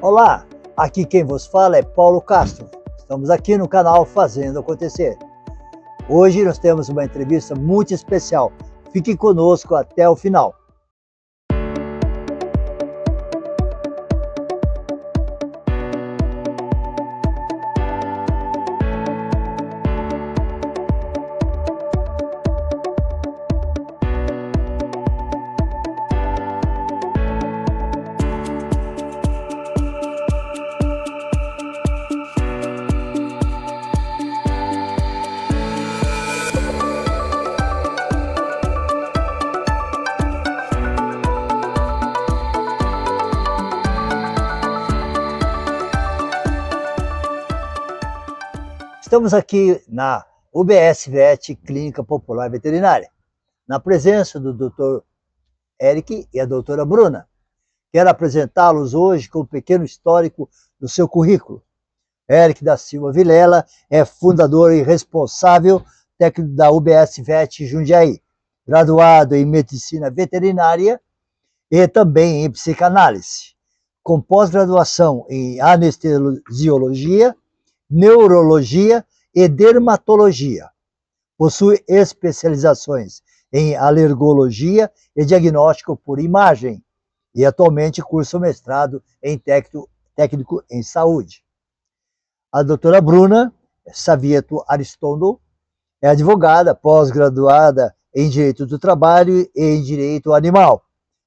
Olá, aqui quem vos fala é Paulo Castro. Estamos aqui no canal Fazendo Acontecer. Hoje nós temos uma entrevista muito especial. Fique conosco até o final. Estamos aqui na UBS VET Clínica Popular Veterinária, na presença do Dr. Eric e a doutora Bruna. Quero apresentá-los hoje com um pequeno histórico do seu currículo. Eric da Silva Vilela é fundador e responsável técnico da UBS VET Jundiaí, graduado em Medicina Veterinária e também em Psicanálise, com pós-graduação em Anestesiologia, Neurologia e Dermatologia. Possui especializações em Alergologia e Diagnóstico por Imagem e atualmente cursa mestrado em técnico em Saúde. A doutora Bruna Savieto Aristondo é advogada, pós-graduada em Direito do Trabalho e em Direito Animal,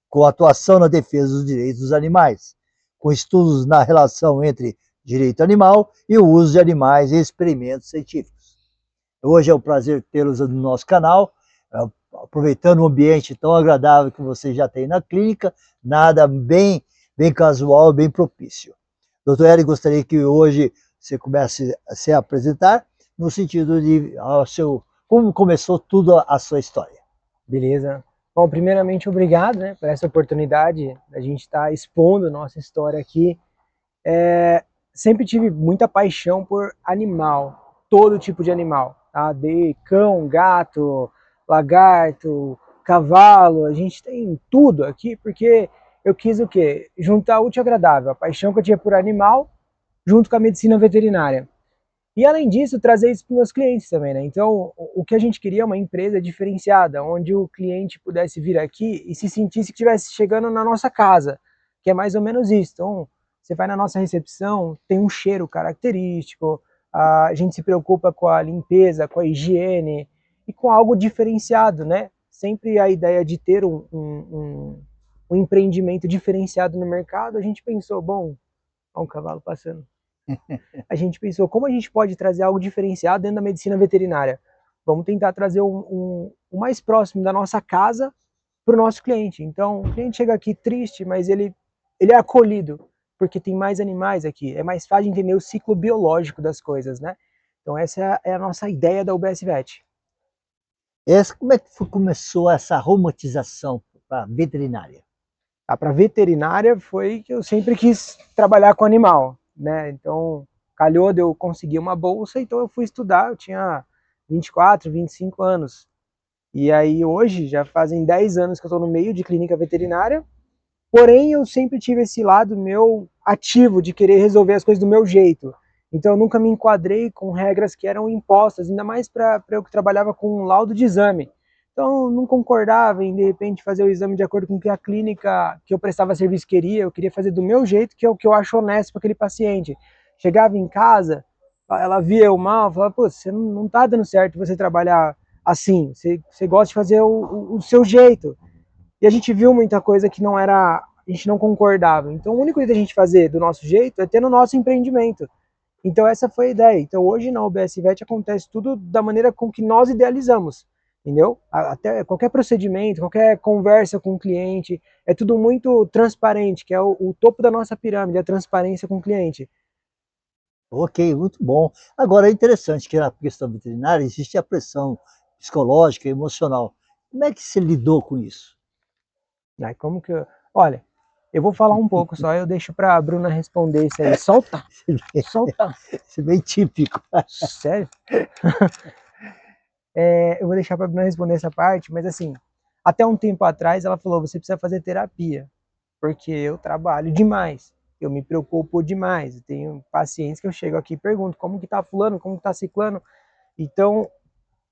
com atuação na defesa dos direitos dos animais, com estudos na relação entre direito animal e o uso de animais em experimentos científicos. Hoje é um prazer tê-los no nosso canal, aproveitando o ambiente tão agradável que você já tem na clínica, nada bem casual, bem propício. Doutor Eric, gostaria que hoje você comece a se apresentar no sentido de como começou tudo a sua história. Beleza. Bom, primeiramente, obrigado, por essa oportunidade da gente estar expondo nossa história aqui. Sempre tive muita paixão por animal, todo tipo de animal, tá? De cão, gato, lagarto, cavalo, a gente tem tudo aqui porque eu quis o quê? Juntar o útil ao agradável, a paixão que eu tinha por animal junto com a medicina veterinária. E além disso, trazer isso para os meus clientes também, né? Então, o que a gente queria é uma empresa diferenciada, onde o cliente pudesse vir aqui e se sentisse que estivesse chegando na nossa casa, que é mais ou menos isso. Então, você vai na nossa recepção, tem um cheiro característico, a gente se preocupa com a limpeza, com a higiene e com algo diferenciado, né? Sempre a ideia de ter um empreendimento diferenciado no mercado, a gente pensou, bom, olha um cavalo passando. A gente pensou, como a gente pode trazer algo diferenciado dentro da medicina veterinária? Vamos tentar trazer o mais próximo da nossa casa para o nosso cliente. Então, o cliente chega aqui triste, mas ele é acolhido, porque tem mais animais aqui. É mais fácil de entender o ciclo biológico das coisas, né? Então, essa é a nossa ideia da UBS VET. Como é que começou essa romantização para a veterinária? Para a veterinária foi que eu sempre quis trabalhar com animal, né? Então, calhou de eu conseguir uma bolsa, então eu fui estudar, eu tinha 24, 25 anos. E aí hoje, já fazem 10 anos que eu estou no meio de clínica veterinária, porém eu sempre tive esse lado meu ativo de querer resolver as coisas do meu jeito. Então eu nunca me enquadrei com regras que eram impostas, ainda mais para eu que trabalhava com um laudo de exame. Então eu não concordava em de repente fazer o exame de acordo com o que a clínica que eu prestava serviço queria, eu queria fazer do meu jeito, que é o que eu acho honesto para aquele paciente. Chegava em casa, ela via eu mal, falava, pô, você não tá dando certo você trabalhar assim, você gosta de fazer o seu jeito. E a gente viu muita coisa que não era, a gente não concordava. Então o único jeito da gente fazer do nosso jeito é ter no nosso empreendimento. Então essa foi a ideia. Então hoje na UBS VET acontece tudo da maneira com que nós idealizamos, entendeu? Até qualquer procedimento, qualquer conversa com o cliente, é tudo muito transparente, que é o topo da nossa pirâmide, a transparência com o cliente. Ok, muito bom. Agora é interessante que na questão veterinária existe a pressão psicológica e emocional. Como é que você lidou com isso? Aí como que olha, eu vou falar um pouco só, eu deixo para a Bruna responder isso aí. Solta! Solta! Isso é bem típico. Sério? Eu vou deixar para a Bruna responder essa parte, mas assim, até um tempo atrás ela falou, você precisa fazer terapia, porque eu trabalho demais. eu me preocupo demais. Eu tenho pacientes que eu chego aqui e pergunto como que tá fulano, como que tá ciclano. Então,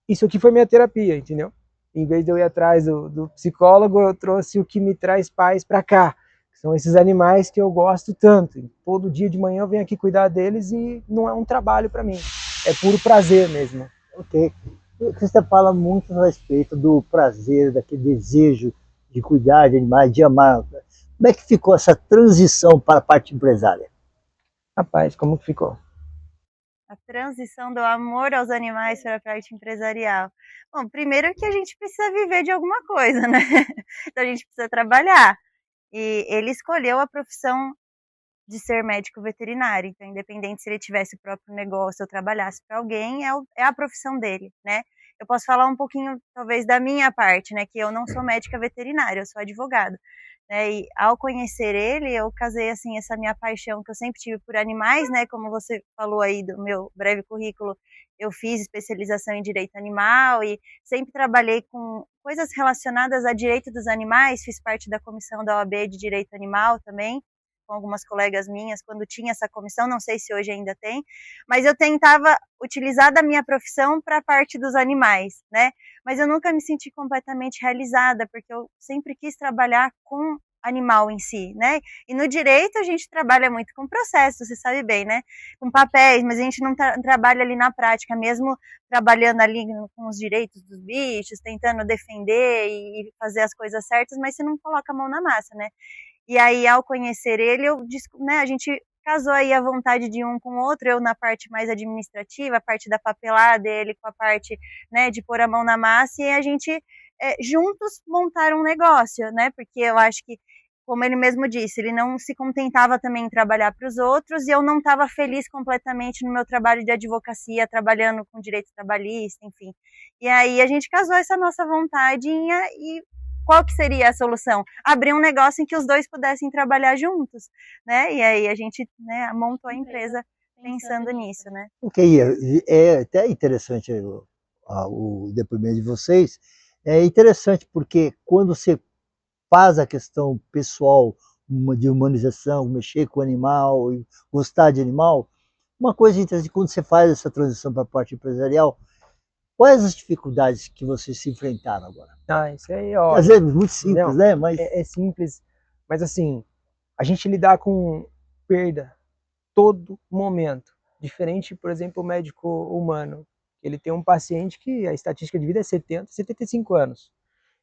isso aqui foi minha terapia, entendeu? Em vez de eu ir atrás do psicólogo, eu trouxe o que me traz paz para cá. São esses animais que eu gosto tanto. Todo dia de manhã eu venho aqui cuidar deles e não é um trabalho para mim. É puro prazer mesmo. Ok. Você fala muito a respeito do prazer, daquele desejo de cuidar de animais, de amar. Como é que ficou essa transição para a parte empresária? Rapaz, como que ficou? A transição do amor aos animais para a parte empresarial. Bom, primeiro que a gente precisa viver de alguma coisa, né? Então a gente precisa trabalhar. E ele escolheu a profissão de ser médico veterinário. Então, independente se ele tivesse o próprio negócio ou trabalhasse para alguém, é a profissão dele, né? Eu posso falar um pouquinho, talvez, da minha parte, né? Que eu não sou médica veterinária, eu sou advogada. Né, e ao conhecer ele, eu casei assim essa minha paixão que eu sempre tive por animais, né? Como você falou aí do meu breve currículo, eu fiz especialização em direito animal e sempre trabalhei com coisas relacionadas a direito dos animais. Fiz parte da comissão da OAB de direito animal também, com algumas colegas minhas quando tinha essa comissão. Não sei se hoje ainda tem, mas eu tentava utilizar da minha profissão para a parte dos animais, né? Mas eu nunca me senti completamente realizada, porque eu sempre quis trabalhar com animal em si, né? E no direito a gente trabalha muito com processo, você sabe bem, né? Com papéis, mas a gente não trabalha ali na prática, mesmo trabalhando ali com os direitos dos bichos, tentando defender e fazer as coisas certas, mas você não coloca a mão na massa, né? E aí, ao conhecer ele, né, a gente casou aí a vontade de um com o outro, eu na parte mais administrativa, a parte da papelada, ele com a parte, né, de pôr a mão na massa, e a gente juntos montaram um negócio, né, porque eu acho que, como ele mesmo disse, ele não se contentava também em trabalhar para os outros, e eu não estava feliz completamente no meu trabalho de advocacia, trabalhando com direito trabalhista, enfim. E aí a gente casou essa nossa vontadinha e qual que seria a solução? Abrir um negócio em que os dois pudessem trabalhar juntos, né? E aí a gente, né, montou a empresa pensando nisso, né? Ok, é até interessante o depoimento de vocês. É interessante porque quando você faz a questão pessoal de humanização, mexer com o animal, gostar de animal, uma coisa interessante, quando você faz essa transição para a parte empresarial, quais as dificuldades que vocês se enfrentaram agora? Ah, isso aí, ó. Às vezes muito simples, Não, né? Mas é simples, mas assim, a gente lidar com perda todo momento. Diferente, por exemplo, o médico humano. Ele tem um paciente que a estatística de vida é 70, 75 anos.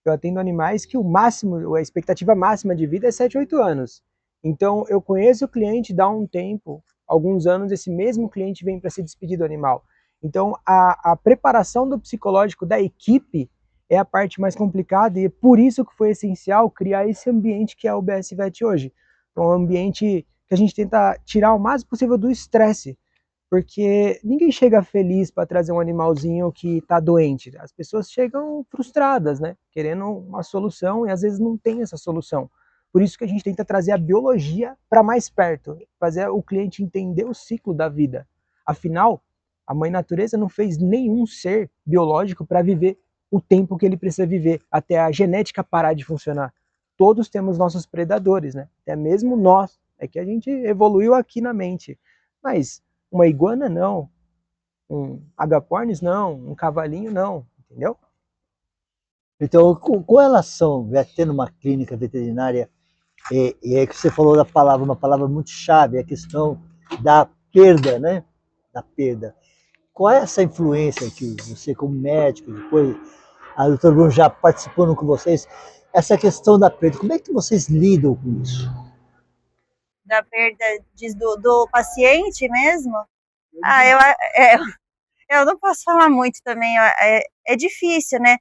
Eu atendo animais que o máximo, a expectativa máxima de vida é 7, 8 anos. Então, eu conheço o cliente, dá um tempo, alguns anos, esse mesmo cliente vem para se despedir do animal. Então, a preparação do psicológico da equipe é a parte mais complicada e é por isso que foi essencial criar esse ambiente que é o BS Vet hoje. Então, um ambiente que a gente tenta tirar o máximo possível do estresse, porque ninguém chega feliz para trazer um animalzinho que está doente. As pessoas chegam frustradas, né? Querendo uma solução e às vezes não tem essa solução. Por isso que a gente tenta trazer a biologia para mais perto, fazer o cliente entender o ciclo da vida. Afinal, a mãe natureza não fez nenhum ser biológico para viver o tempo que ele precisa viver, até a genética parar de funcionar. Todos temos nossos predadores, né? Até mesmo nós. É que a gente evoluiu aqui na mente. Mas uma iguana não, um agapornis não, um cavalinho não, entendeu? então, com relação a ter uma clínica veterinária, é que você falou da palavra, uma palavra muito chave, a questão da perda, né? Da perda. Qual é essa influência que você, como médico, depois a doutora Bruno já participando com vocês, essa questão da perda, como é que vocês lidam com isso? Da perda do paciente mesmo? Ah, eu não posso falar muito também, é difícil, né?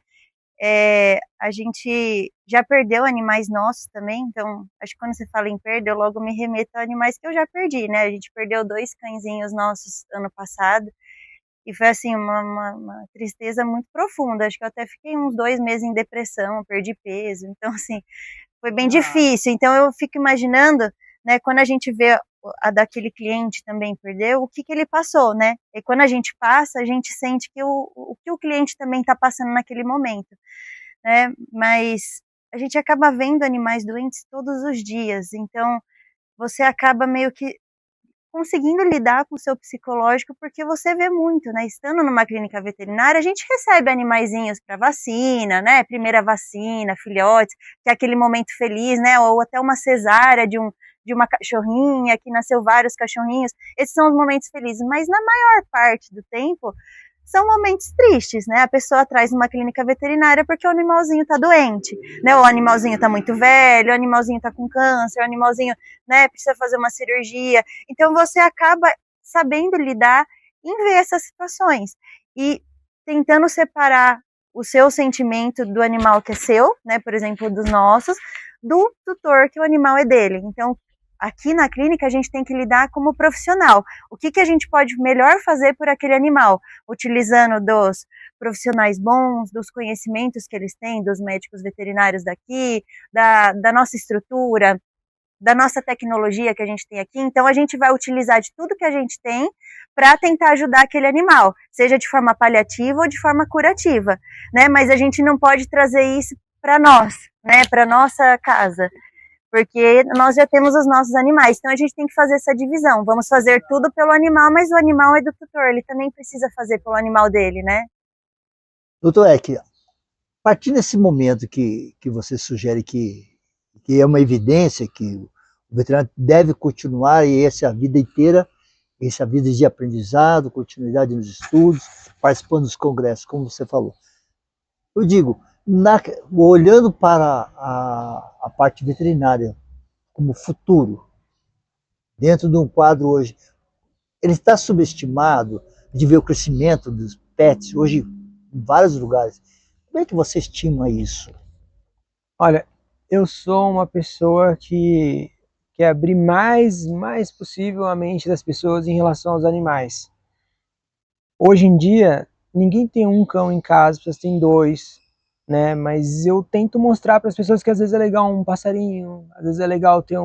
A gente já perdeu animais nossos também, então acho que quando você fala em perda, eu logo me remeto a animais que eu já perdi, né? A gente perdeu 2 cãezinhos nossos ano passado, e foi assim, uma tristeza muito profunda. Acho que eu até fiquei uns 2 meses em depressão, perdi peso, então assim, foi bem difícil. Então eu fico imaginando, né, quando a gente vê a daquele cliente também perdeu, o que ele passou, né? E quando a gente passa, a gente sente que o que o cliente também está passando naquele momento, né? Mas a gente acaba vendo animais doentes todos os dias, então você acaba meio que conseguindo lidar com o seu psicológico, porque você vê muito, né? Estando numa clínica veterinária, a gente recebe animaizinhos para vacina, né? Primeira vacina, filhotes, que é aquele momento feliz, né? Ou até uma cesárea de uma cachorrinha, que nasceu vários cachorrinhos. Esses são os momentos felizes, mas na maior parte do tempo são momentos tristes, né? A pessoa traz uma clínica veterinária porque o animalzinho tá doente, né? O animalzinho tá muito velho, o animalzinho tá com câncer, o animalzinho, né, precisa fazer uma cirurgia. Então você acaba sabendo lidar em ver essas situações e tentando separar o seu sentimento do animal que é seu, né, por exemplo, dos nossos, do tutor que o animal é dele. Então, aqui na clínica a gente tem que lidar como profissional. O que a gente pode melhor fazer por aquele animal? Utilizando dos profissionais bons, dos conhecimentos que eles têm, dos médicos veterinários daqui, da nossa estrutura, da nossa tecnologia que a gente tem aqui. Então a gente vai utilizar de tudo que a gente tem para tentar ajudar aquele animal, seja de forma paliativa ou de forma curativa, né? Mas a gente não pode trazer isso para nós, né? Para nossa casa, porque nós já temos os nossos animais, então a gente tem que fazer essa divisão. Vamos fazer tudo pelo animal, mas o animal é do tutor, ele também precisa fazer pelo animal dele, né? Doutor Eck, a partir desse momento que você sugere que é uma evidência que o veterinário deve continuar, e essa é a vida inteira, essa é a vida de aprendizado, continuidade nos estudos, participando dos congressos, como você falou. Eu digo, olhando para a parte veterinária como futuro, dentro de um quadro hoje, ele está subestimado de ver o crescimento dos pets hoje em vários lugares. Como é que você estima isso? Olha, eu sou uma pessoa que quer abrir mais possível a mente das pessoas em relação aos animais. Hoje em dia, ninguém tem um cão em casa, as pessoas têm dois, né? Mas eu tento mostrar para as pessoas que às vezes é legal um passarinho, às vezes é legal ter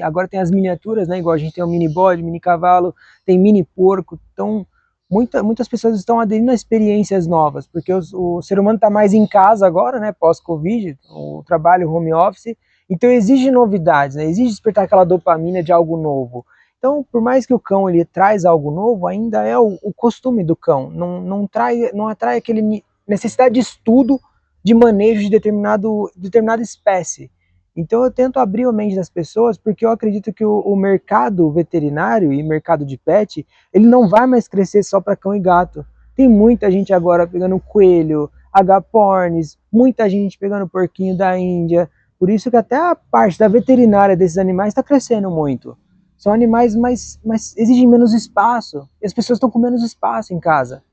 agora tem as miniaturas, né? Igual a gente tem um mini bode, mini cavalo, tem mini porco. Então, muitas pessoas estão aderindo a experiências novas, porque o ser humano está mais em casa agora, né? Pós-Covid, o trabalho home office, então exige novidades, né? Exige despertar aquela dopamina de algo novo. Então, por mais que o cão ele traz algo novo, ainda é o costume do cão, não atrai aquele necessidade de estudo de manejo de determinada espécie. Então eu tento abrir a mente das pessoas, porque eu acredito que o mercado veterinário e mercado de pet, ele não vai mais crescer só para cão e gato. Tem muita gente agora pegando coelho, agapornis, muita gente pegando porquinho da Índia. Por isso que até a parte da veterinária desses animais está crescendo muito. São animais mais exigem menos espaço, e as pessoas estão com menos espaço em casa.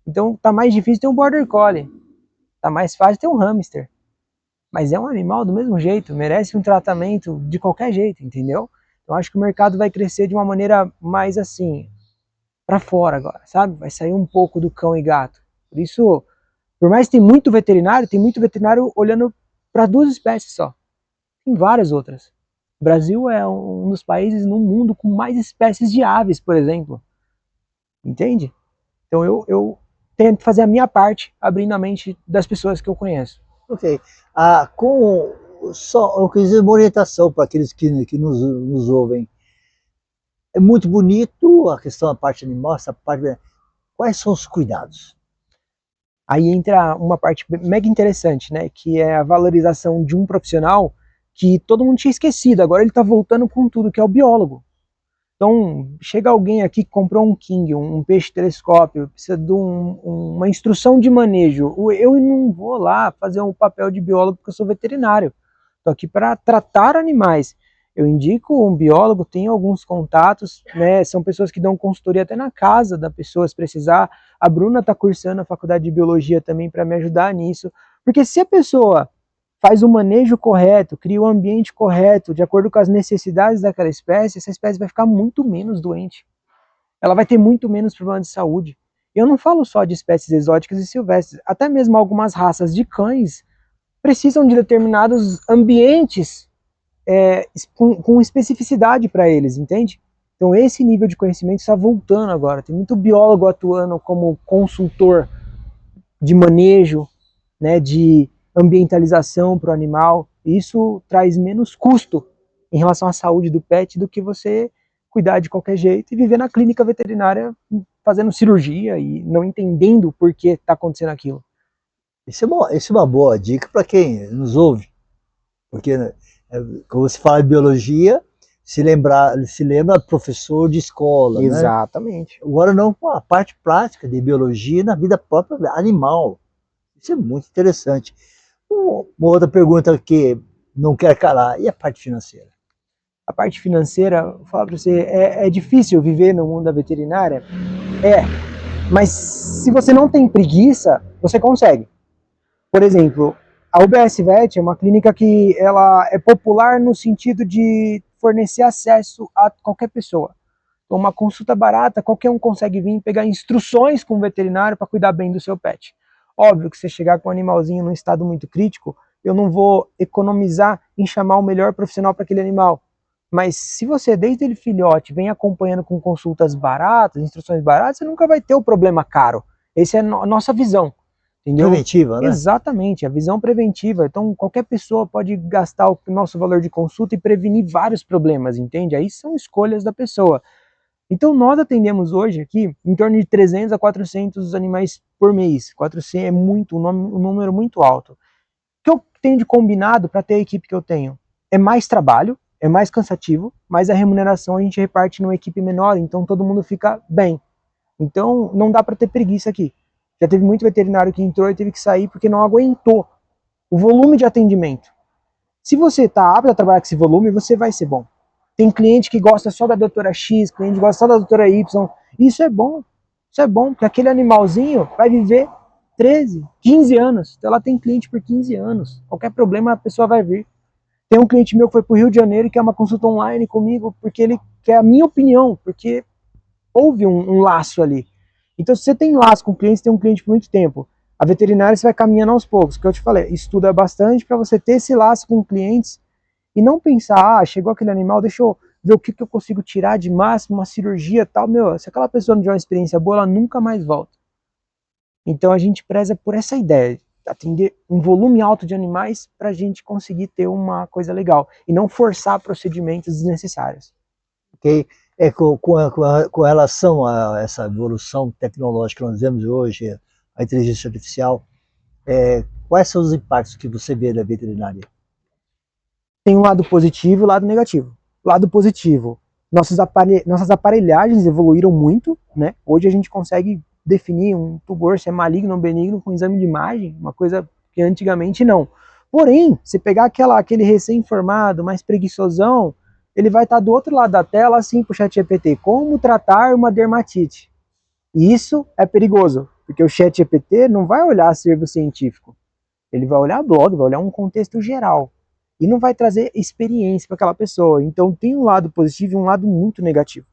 Então tá mais difícil ter um border collie, tá mais fácil ter um hamster. Mas é um animal do mesmo jeito, merece um tratamento de qualquer jeito, entendeu? Então acho que o mercado vai crescer de uma maneira mais assim, para fora agora, sabe? Vai sair um pouco do cão e gato. Por isso, por mais que tem muito veterinário olhando para duas espécies só. Tem várias outras. O Brasil é um dos países no mundo com mais espécies de aves, por exemplo. Entende? Então eu tento fazer a minha parte, abrindo a mente das pessoas que eu conheço. Ok. Eu quis dizer uma orientação para aqueles que nos ouvem. É muito bonito a questão da parte animal, essa parte. Quais são os cuidados? Aí entra uma parte mega interessante, né? Que é a valorização de um profissional que todo mundo tinha esquecido. Agora ele está voltando com tudo, que é o biólogo. Então, chega alguém aqui que comprou um king, um peixe telescópio, precisa de uma instrução de manejo. Eu não vou lá fazer um papel de biólogo porque eu sou veterinário. Estou aqui para tratar animais. Eu indico um biólogo, tenho alguns contatos, né? São pessoas que dão consultoria até na casa da pessoa, se precisar. A Bruna está cursando a faculdade de biologia também para me ajudar nisso. Porque se a pessoa faz o manejo correto, cria o ambiente correto, de acordo com as necessidades daquela espécie, essa espécie vai ficar muito menos doente. Ela vai ter muito menos problema de saúde. Eu não falo só de espécies exóticas e silvestres, até mesmo algumas raças de cães precisam de determinados ambientes com especificidade para eles, entende? Então esse nível de conhecimento está voltando agora. Tem muito biólogo atuando como consultor de manejo, né, de ambientalização para o animal. Isso traz menos custo em relação à saúde do pet do que você cuidar de qualquer jeito e viver na clínica veterinária fazendo cirurgia e não entendendo por que está acontecendo aquilo. Isso é uma boa dica para quem nos ouve, porque quando se fala em biologia, se lembra professor de escola, Exatamente. Né? Agora não com a parte prática de biologia na vida própria animal. Isso é muito interessante. Uma outra pergunta que não quer calar, e a parte financeira? A parte financeira, vou falar para você, é difícil viver no mundo da veterinária? Mas se você não tem preguiça, você consegue. Por exemplo, a UBS Vet é uma clínica que ela é popular no sentido de fornecer acesso a qualquer pessoa. Então, uma consulta barata, qualquer um consegue vir pegar instruções com o veterinário para cuidar bem do seu pet. Óbvio que se você chegar com um animalzinho num estado muito crítico, eu não vou economizar em chamar o melhor profissional para aquele animal. Mas se você, desde ele filhote, vem acompanhando com consultas baratas, instruções baratas, você nunca vai ter o problema caro. Essa é a nossa visão. Entendeu? Preventiva, né? Exatamente, a visão preventiva. Então, qualquer pessoa pode gastar o nosso valor de consulta e prevenir vários problemas, entende? Aí são escolhas da pessoa. Então, nós atendemos hoje aqui em torno de 300 a 400 animais por mês. 400 é muito, um número muito alto. O que eu tenho de combinado para ter a equipe que eu tenho? É mais trabalho, é mais cansativo, mas a remuneração a gente reparte numa equipe menor, então todo mundo fica bem. Então, não dá para ter preguiça aqui. Já teve muito veterinário que entrou e teve que sair porque não aguentou o volume de atendimento. Se você está apto a trabalhar com esse volume, você vai ser bom. Tem cliente que gosta só da doutora X, cliente que gosta só da doutora Y. Isso é bom. Isso é bom, porque aquele animalzinho vai viver 13, 15 anos. Então ela tem cliente por 15 anos. Qualquer problema a pessoa vai vir. Tem um cliente meu que foi para o Rio de Janeiro e quer uma consulta online comigo porque ele quer a minha opinião, porque houve um laço ali. Então, se você tem laço com clientes, tem um cliente por muito tempo. A veterinária você vai caminhando aos poucos, que eu te falei, estuda bastante para você ter esse laço com clientes e não pensar, chegou aquele animal, deixa eu ver o que eu consigo tirar de máximo, uma cirurgia e tal. Meu, se aquela pessoa não tiver uma experiência boa, ela nunca mais volta. Então, a gente preza por essa ideia, atender um volume alto de animais para a gente conseguir ter uma coisa legal e não forçar procedimentos desnecessários. Ok? Com relação a essa evolução tecnológica que nós vemos hoje, a inteligência artificial, quais são os impactos que você vê da veterinária? Tem um lado positivo e um lado negativo. Lado positivo, nossas aparelhagens evoluíram muito, né? Hoje a gente consegue definir um tumor se é maligno ou benigno com exame de imagem, uma coisa que antigamente não. Porém, se pegar aquele recém-formado, mais preguiçosão, ele vai estar do outro lado da tela assim para o ChatGPT, como tratar uma dermatite. E isso é perigoso, porque o ChatGPT não vai olhar acervo científico, ele vai olhar blog, vai olhar um contexto geral, e não vai trazer experiência para aquela pessoa. Então tem um lado positivo e um lado muito negativo.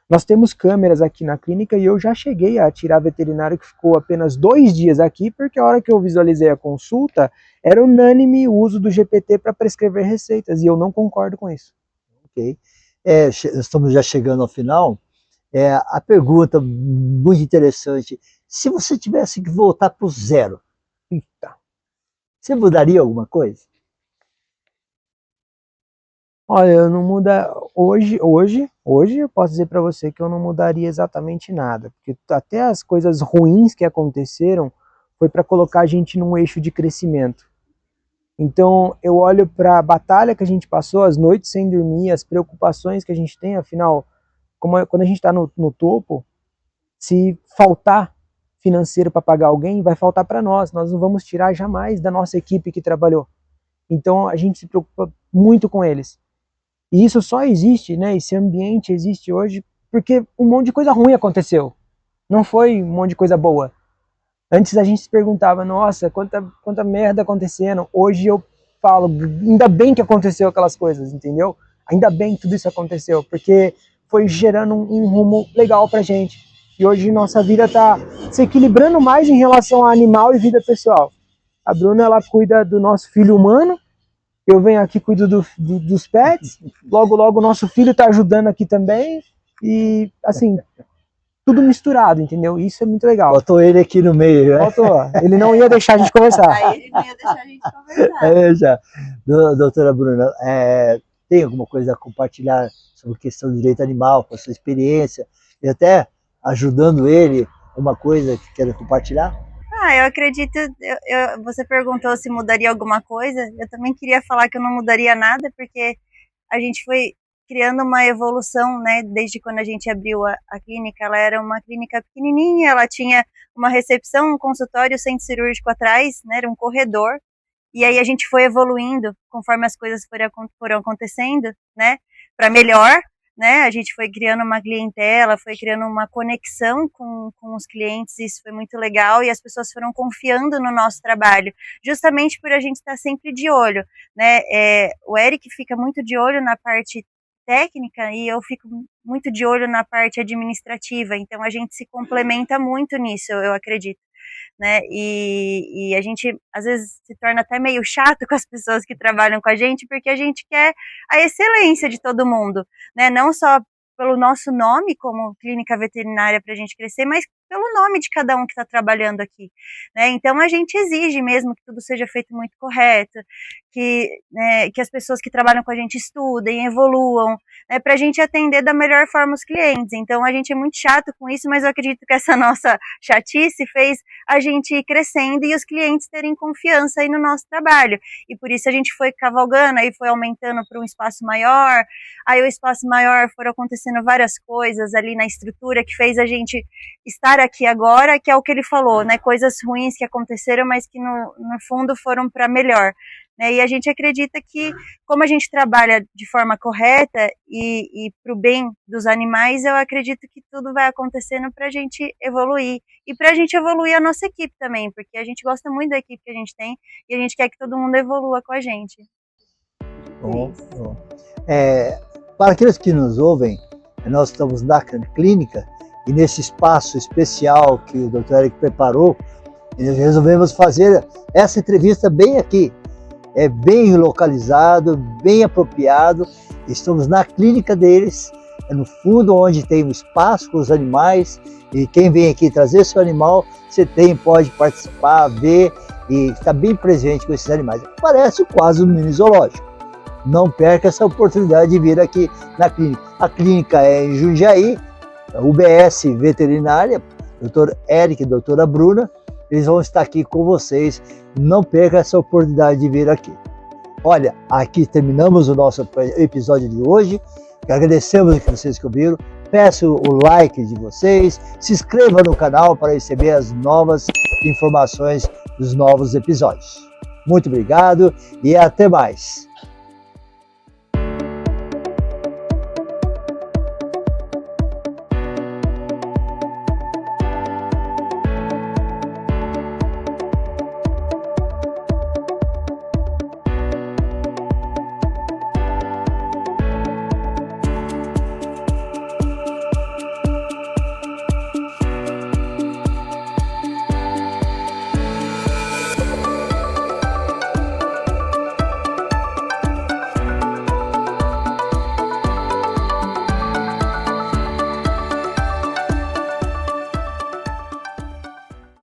Nós temos câmeras aqui na clínica e eu já cheguei a tirar veterinário que ficou apenas 2 dias aqui, porque a hora que eu visualizei a consulta, era unânime o uso do GPT para prescrever receitas, e eu não concordo com isso. Okay. Estamos já chegando ao final. A pergunta muito interessante: se você tivesse que voltar para o zero, você mudaria alguma coisa? Olha, eu não muda hoje eu posso dizer para você que eu não mudaria exatamente nada, porque até as coisas ruins que aconteceram foi para colocar a gente num eixo de crescimento. Então, eu olho para a batalha que a gente passou, as noites sem dormir, as preocupações que a gente tem, afinal, quando a gente está no topo, se faltar financeiro para pagar alguém, vai faltar para nós não vamos tirar jamais da nossa equipe que trabalhou. Então, a gente se preocupa muito com eles. E isso só existe, né? Esse ambiente existe hoje porque um monte de coisa ruim aconteceu. Não foi um monte de coisa boa. Antes a gente se perguntava, nossa, quanta merda acontecendo. Hoje eu falo, ainda bem que aconteceu aquelas coisas, entendeu? Ainda bem que tudo isso aconteceu, porque foi gerando um rumo legal pra gente. E hoje nossa vida tá se equilibrando mais em relação a animal e vida pessoal. A Bruna, ela cuida do nosso filho humano, eu venho aqui, cuido dos pets, logo o nosso filho tá ajudando aqui também, e assim, tudo misturado, entendeu? Isso é muito legal. Botou ele aqui no meio, né? Botou, ele não ia deixar a gente conversar. Aí ele não ia deixar a gente conversar. Já. Doutora Bruna, tem alguma coisa a compartilhar sobre questão do direito animal, com a sua experiência, e até ajudando ele, uma coisa que queira compartilhar? Eu acredito, você perguntou se mudaria alguma coisa, eu também queria falar que eu não mudaria nada, porque a gente foi criando uma evolução, né, desde quando a gente abriu a clínica. Ela era uma clínica pequenininha, ela tinha uma recepção, um consultório, centro cirúrgico atrás, né, era um corredor, e aí a gente foi evoluindo conforme as coisas foram acontecendo, né, para melhor, né, a gente foi criando uma clientela, foi criando uma conexão com os clientes, isso foi muito legal, e as pessoas foram confiando no nosso trabalho, justamente por a gente estar sempre de olho, né, o Eric fica muito de olho na parte técnica e eu fico muito de olho na parte administrativa, então a gente se complementa muito nisso, eu acredito, né, e a gente às vezes se torna até meio chato com as pessoas que trabalham com a gente, porque a gente quer a excelência de todo mundo, né, não só pelo nosso nome como clínica veterinária para a gente crescer, mas pelo nome de cada um que está trabalhando aqui, né? Então a gente exige mesmo que tudo seja feito muito correto, que as pessoas que trabalham com a gente estudem, evoluam, né, para a gente atender da melhor forma os clientes. Então a gente é muito chato com isso, mas eu acredito que essa nossa chatice fez a gente ir crescendo e os clientes terem confiança aí no nosso trabalho. E por isso a gente foi cavalgando, aí foi aumentando para um espaço maior, aí o espaço maior foram acontecendo várias coisas ali na estrutura que fez a gente estar aqui agora, que é o que ele falou, né, coisas ruins que aconteceram, mas que no fundo foram para melhor, né, e a gente acredita que, como a gente trabalha de forma correta e para o bem dos animais, eu acredito que tudo vai acontecendo para a gente evoluir, e para a gente evoluir a nossa equipe também, porque a gente gosta muito da equipe que a gente tem, e a gente quer que todo mundo evolua com a gente. Bom. Para aqueles que nos ouvem, nós estamos na clínica, e nesse espaço especial que o Dr. Eric preparou, nós resolvemos fazer essa entrevista bem aqui. É bem localizado, bem apropriado. Estamos na clínica deles, no fundo onde tem um espaço com os animais, e quem vem aqui trazer seu animal, pode participar, ver e estar bem presente com esses animais. Parece quase um mini zoológico. Não perca essa oportunidade de vir aqui na clínica. A clínica é em Jundiaí, UBS Veterinária, Dr. Eric e doutora Bruna, eles vão estar aqui com vocês. Não perca essa oportunidade de vir aqui. Olha, aqui terminamos o nosso episódio de hoje. Agradecemos a vocês que ouviram. Peço o like de vocês. Se inscreva no canal para receber as novas informações dos novos episódios. Muito obrigado e até mais.